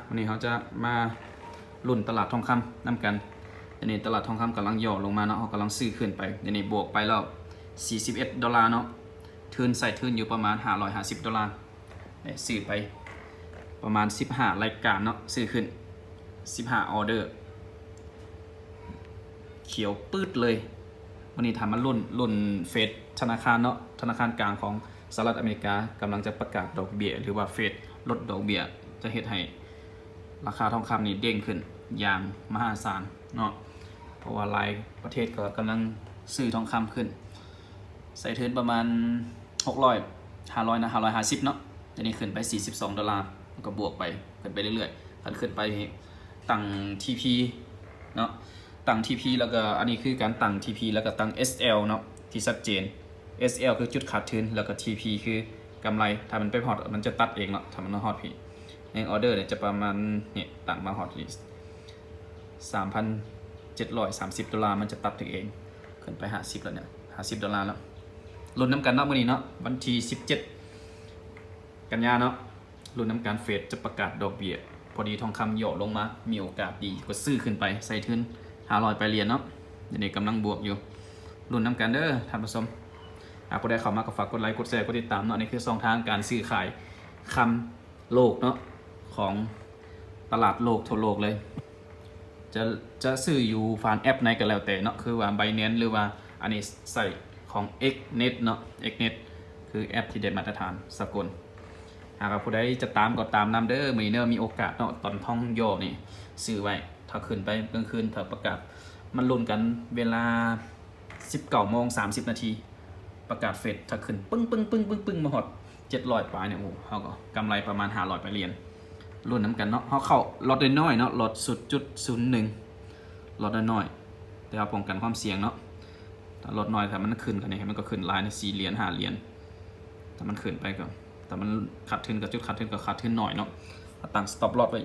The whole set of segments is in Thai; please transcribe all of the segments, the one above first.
วันนี้เขาจะมาลุ่นตลาดทองคำนำกันเดี๋ยวนี้ตลาดทองคำกำลังย่อลงมาเนาะเขากำลังซื้อขึ้นไปเดี๋ยวนี้บวกไปแล้ว$41เนาะทุนใส่ทุนอยู่ประมาณ$550เนี่ยซื้อไปประมาณ15รายการเนาะซื้อขึ้น15ออเดอร์เขียวปื้ดเลยวันนี้ทำมารุ่นเฟดธนาคารเนาะธนาคารกลางของสหรัฐอเมริกากำลังจะประกาศดอกเบี้ยหรือว่าเฟดลดดอกเบี้ยจะเฮ็ดให้ราคาทองคำนี่เด้งขึ้นอย่างมหาศาลเนาะเพราะว่าหลายประเทศก็กำลังซื้อทองคำขึ้นใส่ทุนประมาณ500นะ550เนาะทีนี้ขึ้นไป$42ก็บวกไปขึ้นไปเรื่อยๆขึ้นไปตั้ง TP เนาะตั้ง TP แล้วก็อันนี้คือการตั้ง TP แล้วก็ตั้ง SL เนาะที่ชัดเจน SL คือจุดขาดทุนแล้วก็ TP คือกำไรถ้ามันไปฮอตมันจะตัดเองเนาะถ้ามันฮอตพี่ในออเดอร์เนี่ยจะประมาณเนี่ยตั้งมาฮอตที่$3,730มันจะตัดถึงเองขึ้นไป50แล้วเนี่ย$50แล้วลุ้นน้ำกันเนาะมื้อนี้เนาะวันที่17กันยาเนาะลุ้นน้ำกันเฟดจะประกาศดอกเบี้ยพอดีทองคำย่อลงมามีโอกาสดีก็ซื้อขึ้นไปใส่ทุน500ไปเรียนเนาะเดี๋ยวนี้กำลังบวกอยู่ลุ้นน้ำกันเด้อท่านผู้ชมผู้ใดเข้ามาก็ฝากกดไลค์กดแชร์กดติดตามเนาะนี่คือช่องทางการซื้อขายคำโลกเนาะของตลาดโลกทั่วโลกเลยจะซื้ออยู่ผ่านแอปไหนก็แล้วแต่เนาะคือว่า Binance หรือว่าอันนี้ใส่ของ Xnet เนาะ Xnet คือแอปที่ได้มาตรฐานสากลหากผู้ใดจะตามก็ตามนำเด้อมื้อนี้มีโอกาสเนาะตอนท่องโยกนี่ซื้อไว้ถ้าขึ้นไปกลางคืนถ้าประกาศมันลุ้นกันเวลา 19:30 นาทีประกาศเฟดถ้าขึ้นปึ้งมาฮอด700ปลายเนี่ยโอ้เฮาก็กำไรประมาณ500ไปเรียนรุ่นน้ำกันเนาะเฮาเข้าลดน้อยๆเนาะลด0.01ลดน้อยๆแต่เอาป้องกันความเสี่ยงเนาะถ้าลดน้อยถ้ามันขึ้นกันนี่มันก็ขึ้นลายใน4เหรียญ5เหรียญถ้ามันขึ้นไปก็แต่มันขาดทุนกับจุดขาดทุนก็ขาดทุนหน่อยเนาะตั้ง stop loss ไว้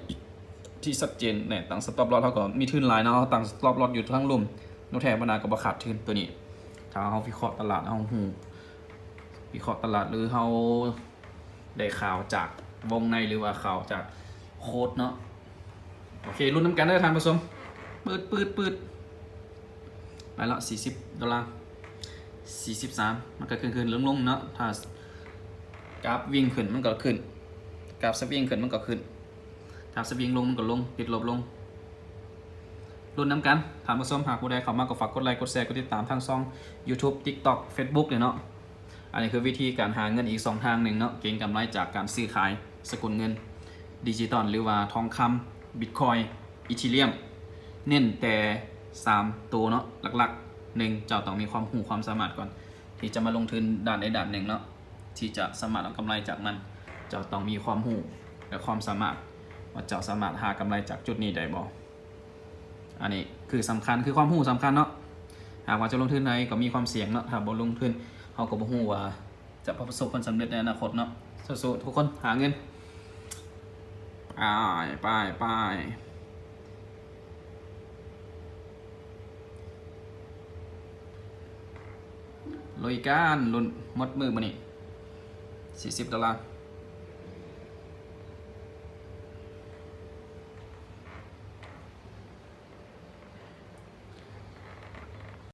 ที่ชัดเจนเนี่ยตั้ง stop loss เท่ากับมีทุนหลายเนาะตั้ง stop loss อยู่ทั้งลุ่มโนแทบนาก็บ่ขาดทุนตัวนี้ถ้าเฮาวิเคราะห์ตลาดเฮาฮู้วิเคราะห์ตลาดหรือเฮาได้ข่าวจากวงในหรือว่าข่าวจากโค้ดเนาะโอเครุ่นน้ำกันได้ท่านผู้ชมปืดไปละ$40 มันก็ขึ้นลงเนาะถ้ากราฟวิ่งขึ้นมันก็ขึ้นกราฟสวิงขึ้นมันก็ขึ้นกราฟสวิงลงมันก็ลงติดลบลงรุ่นน้ำกันท่านผู้ชมหากผู้ใดเข้ามาก็ฝากกดไลค์กดแชร์กดติดตามทางช่อง YouTube TikTok Facebook เลยเนาะอันนี้คือวิธีการหาเงินอีก2ทางหนึ่งเนาะเก็งกำไรจากการซื้อขายสกุลเงินดิจิตอลหรือว่าทองคำบิตคอยอีเธเรียมเน้นแต่3ตัวเนาะหลักๆ1เจ้าต้องมีความรู้ความสามารถก่อนที่จะมาลงทุนด้านใดด้านหนึ่งเนาะที่จะสามารถเอากำไรจากมันเจ้าต้องมีความรู้และความสามารถว่าเจ้าสามารถหากำไรจากจุดนี้ได้บ่อันนี้คือสำคัญคือความรู้สำคัญเนาะหากว่าจะลงทุนใดก็มีความเสี่ยงเนาะถ้าบ่ลงทุนเขาก็บ่ฮู้ว่าจะประสบความสำเร็จในอนาคตเนาะสู้ๆทุกคนหาเงินไปลุยกันลุ้นหมดมือมื้อนี้$40